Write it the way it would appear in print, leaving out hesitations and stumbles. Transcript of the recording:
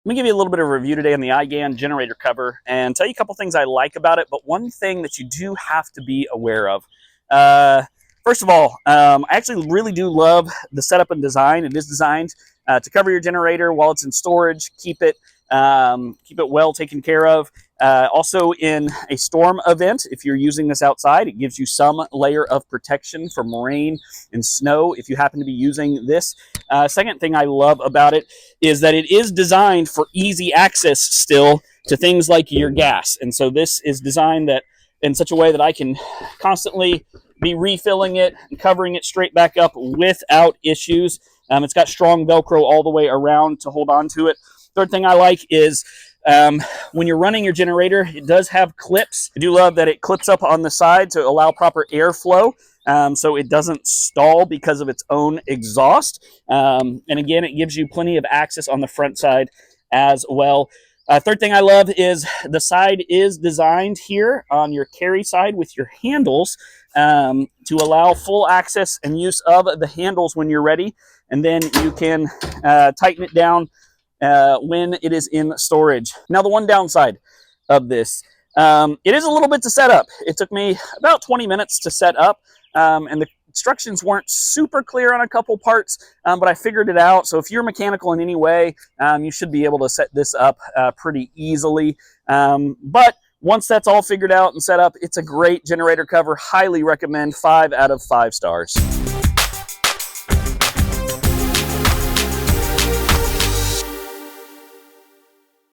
Let me give you a little bit of a review today on the IGAN generator cover and tell you a couple things I like about it, but one thing that you do have to be aware of. First of all, I actually really do love the setup and design. It is designed to cover your generator while it's in storage, keep it well taken care of. Also, in a storm event, if you're using this outside, it gives you some layer of protection from rain and snow if you happen to be using this. Second thing I love about it is that it is designed for easy access still to things like your gas. And so this is designed that in such a way that I can constantly be refilling it and covering it straight back up without issues. It's got strong Velcro all the way around to hold on to it. Third thing I like is when you're running your generator, it does have clips. I do love that it clips up on the side to allow proper airflow, so it doesn't stall because of its own exhaust. And again, it gives you plenty of access on the front side as well. Third thing I love is the side is designed here on your carry side with your handles to allow full access and use of the handles when you're ready. And then you can tighten it down when it is in storage. Now, the one downside of this, it is a little bit to set up. It took me about 20 minutes to set up, and the instructions weren't super clear on a couple parts, but I figured it out. So if you're mechanical in any way, you should be able to set this up pretty easily. But once that's all figured out and set up, it's a great generator cover. Highly recommend. 5 out of 5 stars.